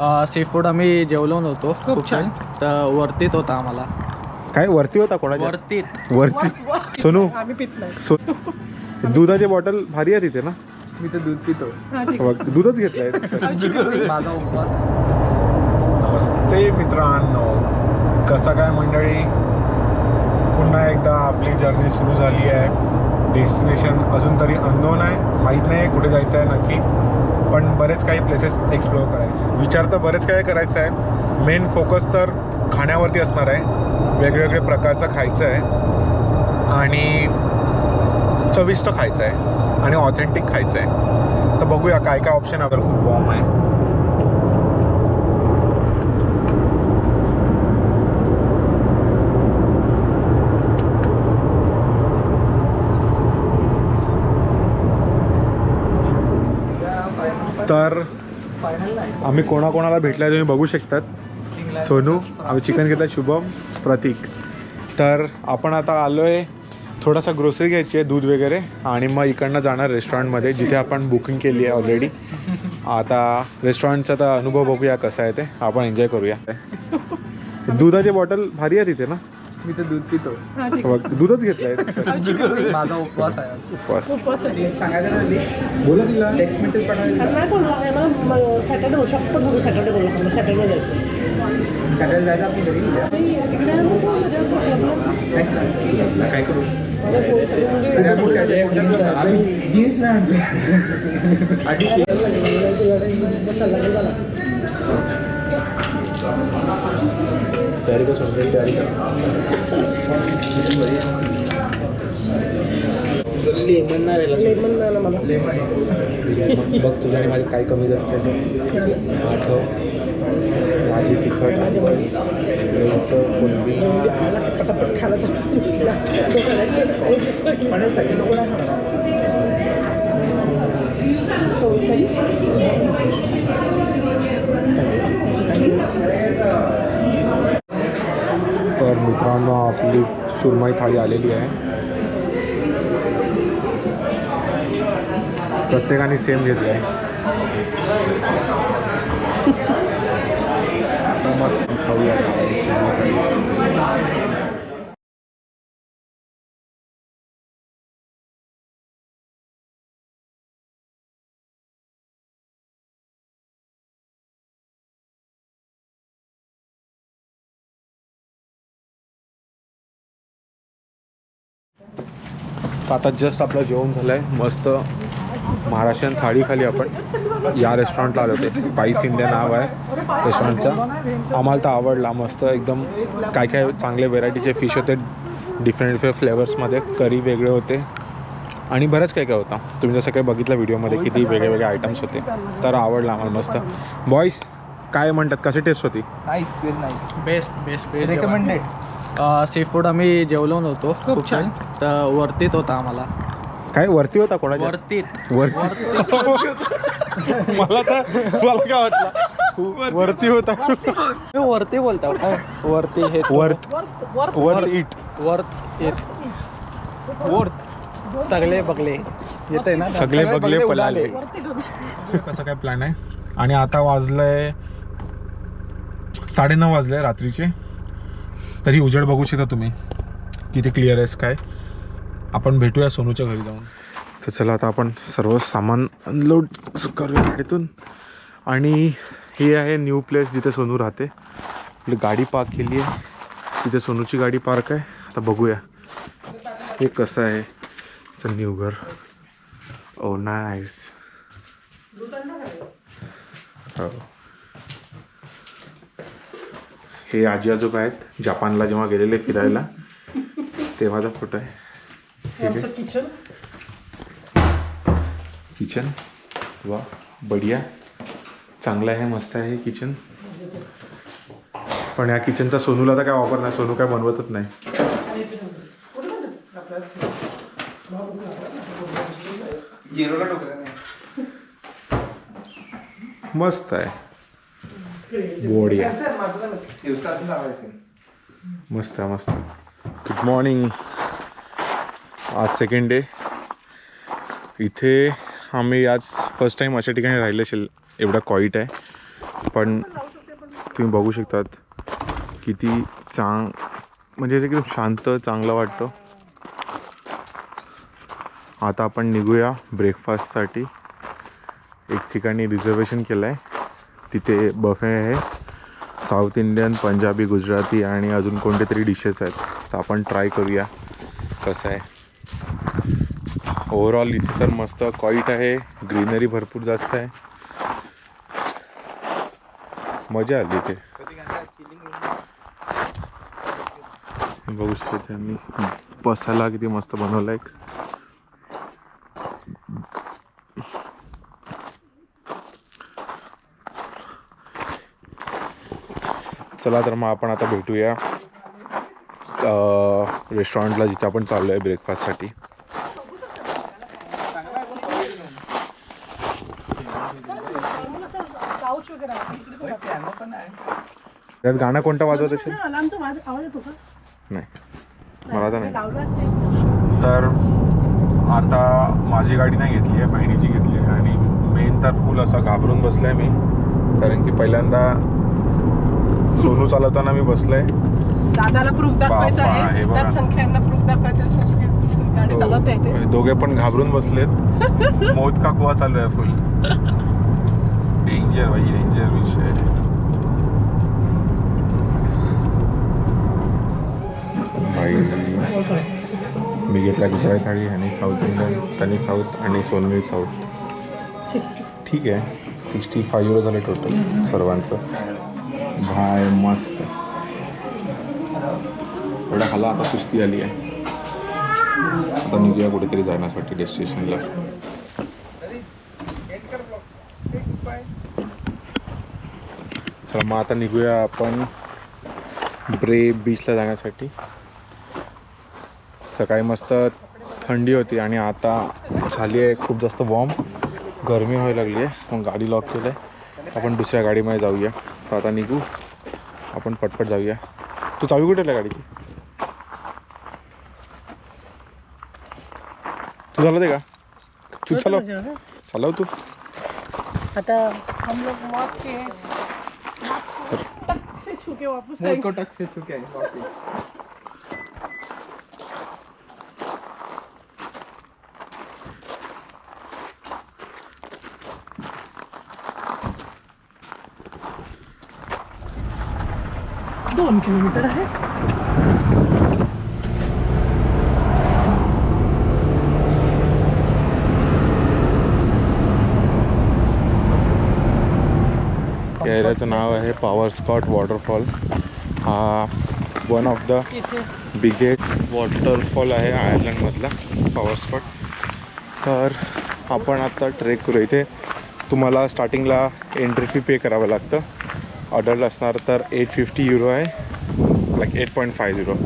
Sea food आम्ही जेवलो नव्हतो. खूप छान. तर वरतीत होता आम्हाला. काय वरती होता कोणाच्या? वरती सोनू आम्ही पित नाही. दुधाची बॉटल भारी आहे तिथे ना. मी तर दूध पितो. दूधच घेतलंय. माझा उपवास. नमस्ते मित्रांनो, कसं काय मंडळी, पुन्हा एकदा आपली जर्नी सुरू झाली आहे. डेस्टिनेशन अजून तरी अननोन आहे, माहीत नाही आहे कुठे जायचं आहे नक्की, पण बरेच काही प्लेसेस एक्सप्लोअर करायचे. विचार तर बरेच काही करायचं आहे. मेन फोकस तर खाण्यावरती असणार आहे. वेगवेगळे प्रकारचं खायचं आहे आणि चविष्ट खायचं आहे आणि ऑथेंटिक खायचं आहे. तर बघूया काय काय ऑप्शन अगर खूप वॉर्म आहे. तर आम्ही कोणाकोणाला भेटलाय तुम्ही बघू शकतात. सोनू, आम्ही चिकन घेतलं, शुभम, प्रतीक. तर आपण आता आलो आहे, थोडासा ग्रोसरी घ्यायची आहे, दूध वगैरे, आणि मग इकडनं जाणार रेस्टॉरंटमध्ये जिथे आपण बुकिंग केली आहे ऑलरेडी. आता रेस्टॉरंटचा तर अनुभव बघूया कसा आहे ते, आपण एन्जॉय करूया. दुधाची बॉटल भारी आहे तिथे ना. मी तर दूध पितो. दूधच घेतलंय. माझा उपवास आहे. उपवास सांगायचं बोला तिला. टेक्स्ट मेसेज सॅटर्डे होऊ शकतो. बघू सॅटर्डे बोलू. सॅटर्डे जायचं. सॅटर्डे जायचं आपण घरी. काय करू? जीन्स नाही तयारी का सोडली? तयारी का? लेमन नाही मला बघ तुझ्या आणि माझी काय कमी जास्त आहे आठव. भाजी तिखट, लोणचं, कोलंबी. पटापट खायला तर मित्रांनो, आपली सुरमई थाळी आलेली आहे. प्रत्येकाने सेम घेतलं आहे. मस्त खाऊया. आता जस्ट आपलं जेवण झालं आहे. मस्त महाराष्ट्रीयन थाळी खाली आपण या रेस्टॉरंटला आलो होते. स्पाइस इंडिया नाव आहे रेस्टॉरंटचं. आम्हाला तर आवडला. मस्त एकदम काय काय चांगले व्हेरायटीचे फिश होते, डिफरंट फ्लेवर्समध्ये. करी वेगळे होते आणि बरंच काय काय होतं. तुम्ही जसं काही बघितलं व्हिडिओमध्ये किती वेगळे वेगळे आयटम्स होते. तर आवडलं आम्हाला मस्त. बॉईस काय म्हणतात, कशी टेस्ट होती? Nice, very nice. Best recommended. Seafood आम्ही जेवलो नव्हतो. खूप छान. तर वरतीत होता आम्हाला. काय वरती होता कोणाच्या? वरतीत मला काय वाटलं वरती होता. वरती बोलता वरती हे वर्थ इट. सगळे बघले येते ना. सगळे बघले पळाले. कसं काय प्लॅन आहे. आणि आता वाजलंय 9:30 वाजले रात्रीचे. तरी उजेड बघू शकता तुम्ही किती क्लिअर आहे काय. आपण भेटूया सोनूच्या घरी जाऊन. तर चला आता आपण सर्व सामान अनलोड करूया गाडीतून. आणि ही आहे न्यू प्लेस जिथे सोनू राहते. आपली गाडी पार्क केली आहे तिथे, सोनूची गाडी पार्क आहे. आता बघूया हे कसं आहे न्यू घर. ओ नाईस. हो, हे आजी आजोबा आहेत, जपानला जेव्हा गेलेले फिरायला तेव्हाचा फोटो आहे. किचन वा बढिया, चांगलं आहे, मस्त आहे किचन. पण या किचनचा सोनूला तर काय वापर नाही. सोनू काय बनवतच नाही. मस्त आहे, बढिया, मस्त मस्त. Good morning. आज सेकंड डे. इथे आम्ही आज फर्स्ट टाईम अशा ठिकाणी राहिले असेल. एवढा क्वाईट आहे. पण तुम्ही बघू शकतात किती म्हणजे एकदम शांत चांगलं वाटतं. आता आपण निघूया ब्रेकफास्टसाठी. एक ठिकाणी रिझर्वेशन केलं आहे, तिथे बफे आहे. साऊथ इंडियन, पंजाबी, गुजराती आणि अजून कोणते तरी डिशेस आहेत. तर आपण ट्राय करूया कसं आहे. ओव्हरऑल इथे तर मस्त क्वाईट आहे, ग्रीनरी भरपूर जास्त आहे, मजा आली इथे. बघू शकतो त्यांनी बसायला किती मस्त बनवलं आहे. चला तर मग आपण आता भेटूया रेस्टॉरंटला जिथे आपण चाललो आहे ब्रेकफास्टसाठी. त्यात गाणं कोणतं वाजवत असेल? नाही, मला तर नाही. तर आता माझी गाडी नाही घेतली आहे, बहिणीची घेतली आहे. आणि मेन तर फुल असा घाबरून बसलाय मी, कारण की पहिल्यांदा सोनू चालवताना मी बसलोय. दादाला प्रूफ दाखवायचा आहे, सिद्धार्थ संख्यांना प्रूफ दाखवायचं, गाडी चालवता येते. दोघे पण घाबरून बसलेत. मौत का कुवा चालू आहे फुल. डेंजर भाई, डेंजर विषय. मी घेतला गुजराती थाळी आणि साऊथ इंडियन, त्यांनी साऊथ आणि सोनवी साऊथ. ठीक आहे, 65 युरो झाले टोटल सर्वांचं. भाय मस्त. एवढा खाला आता सुस्ती आली आहे. आता निघूया कुठेतरी जाण्यासाठी डेस्टिनेशनला. चला मग आता निघूया आपण ब्रेव बीचला जाण्यासाठी. सकाळी मस्त थंडी होती आणि आता झाली आहे खूप जास्त वॉर्म, गरमी व्हायला लागली आहे. मग गाडी लॉक केलं आहे, आपण दुसऱ्या गाडीमध्ये जाऊया. तर आता निघू आपण, पटपट जाऊया. तू चावी कुठे आहे गाडीची? तू चालवते का? तू चालव तू. आता हम लोग मौत के टक से छू के वापस आएंगे. टक से चुके हैं. दोन किलोमीटर आहे. या एरियाचं नाव आहे पॉवर स्कॉट वॉटरफॉल. हा one of the biggest waterfall आहे आयर्लंडमधला पॉवर स्कॉट. तर आपण आता ट्रेक करू. इथे तुम्हाला स्टार्टिंगला एंट्री फी पे करावं लागतं. अडल्ट असणार तर 850 युरो आहे, लाईक 8.50.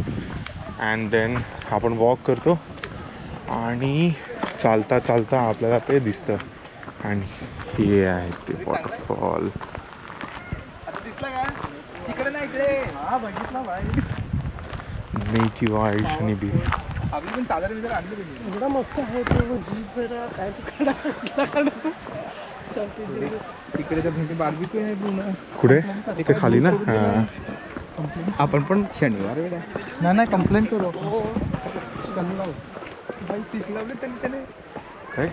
अँड देन आपण वॉक करतो आणि चालता चालता आपल्याला ते दिसतं. आणि हे आहे ते वॉटरफॉल. मेथी वाईट आणि बीफ. एवढा मस्त आहे तो जीप काय तिकडे तर म्हणजे बार्बिक्यू आहे पूर्ण. कुठे? ते खाली ना. हां, आपण पण शनिवार वेळा नाही कंप्लेंट करू. सीख लावले त्याने काय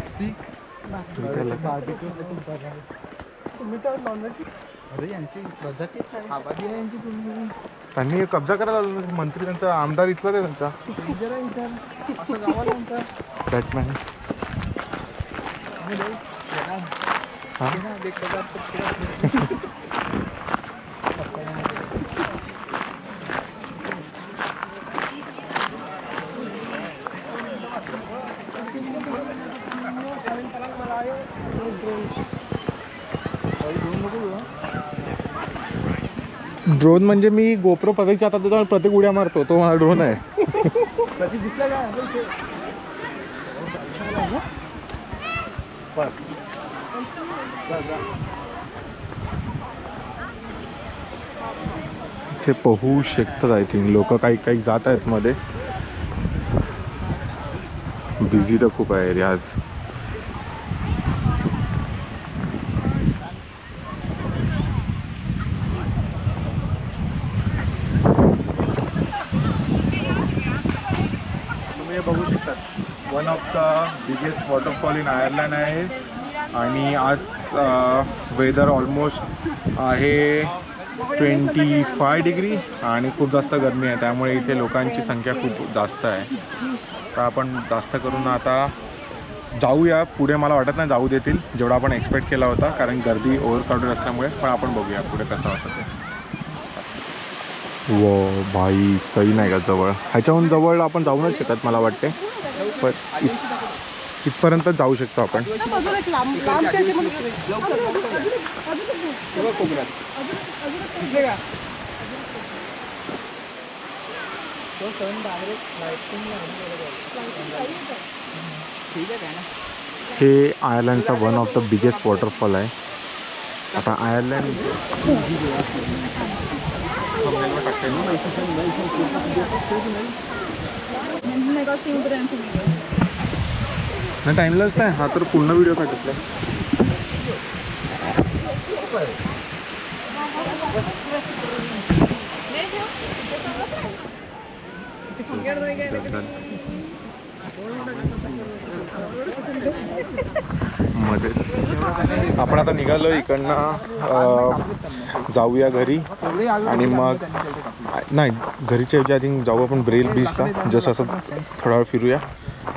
अरे यांची प्रजाती आबादी आहे यांची. तुम्ही त्यांनी कब्जा करायला लावला. मंत्री त्यांचा, आमदार इथला ते त्यांचा बॅटमॅन. ड्रोन म्हणजे मी गोप्रो प्रत्येकच्या आता त्याच्यावर प्रत्येक उड्या मारतो, तो मला ड्रोन आहे. दिसला का? इथे पोहू शकतात आय थिंक लोक. काही काही जात आहेत मध्ये. बिझी तर खूप आहे रे आज. The biggest waterfall in Ireland आहे आणि आज वेदर ऑलमोस्ट आहे 25 डिग्री आणि खूप जास्त गरमी आहे, त्यामुळे इथे लोकांची संख्या खूप जास्त आहे. तर आपण जास्त करून आता जाऊया पुढे. मला वाटत नाही जाऊ देतील जेवढा आपण एक्सपेक्ट केला होता, कारण गर्दी ओव्हरक्राऊडेड असल्यामुळे. पण आपण बघूया पुढे कसं होतं ते. वो भाई सही नाही का जवळ, ह्याच्याहून जवळ आपण जाऊ नाही शकत मला वाटते, पण इथपर्यंत जाऊ शकतो आपण. हे आयर्लंडचा one of the biggest waterfall आहे. आता आयर्लंड नाही टाइमलाच नाही, हा तर पूर्ण व्हिडिओ काढतला. मध्ये आपण आता निघालो इकडनं, जाऊया घरी आणि मग नाही घरीच्या ऐवजी आय थिंक जाऊ आपण ब्रेल बीचला, जसं असं थोडा वेळ फिरूया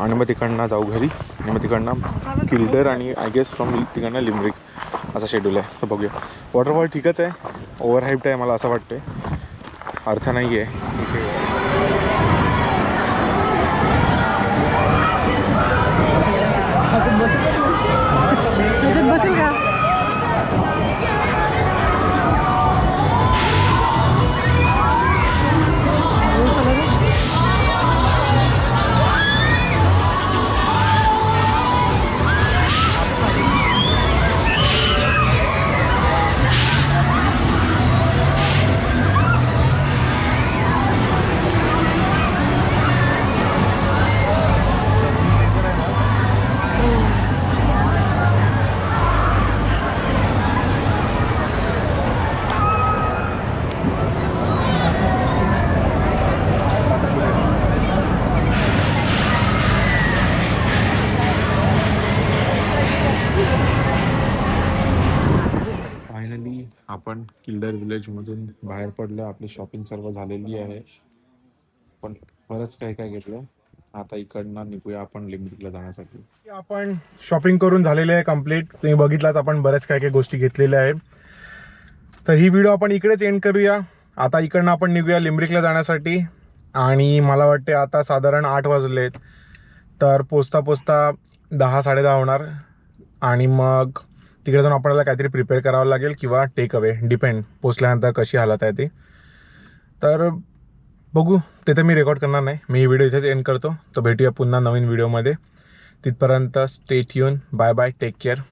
आणि मग तिकडनं जाऊ घरी आणि मग तिकडनं किल्डर आणि आय गेस फ्रॉम तिकडनं लिमरिक असा शेड्यूल आहे. तर बघूया. वॉटरफॉल ठीकच आहे, ओव्हर हाईप्ड आहे मला असं वाटतं, अर्थ नाही आहे. बसेल का? आपण किल्डर विलेजमधून बाहेर पडलो. आपली शॉपिंग सर्व झालेली आहे, पण बरंच काय काय घेतलं. आता इकडनं निघूया आपण लिमरिकला जाण्यासाठी. आपण शॉपिंग करून झालेले आहे कंप्लीट. तुम्ही बघितलाच आपण बऱ्याच काय काय गोष्टी घेतलेल्या आहेत. तर ही व्हिडिओ आपण इकडेच एंड करूया. आता इकडनं आपण निघूया लिमरिकला जाण्यासाठी आणि मला वाटते आता साधारण 8 वाजलेत, तर पोचता पोचता 10-10:30 होणार आणि मग तिकडे जाऊन आपल्याला काहीतरी प्रिपेअर करावं लागेल किंवा टेक अवे, डिपेंड पोचल्यानंतर कशी हालत आहे ती. तर बघू, ते तर मी रेकॉर्ड करणार नाही. मी ही व्हिडिओ इथेच एंड करतो. तर भेटूया पुन्हा नवीन व्हिडिओमध्ये. तिथपर्यंत stay tune. Bye bye, take care.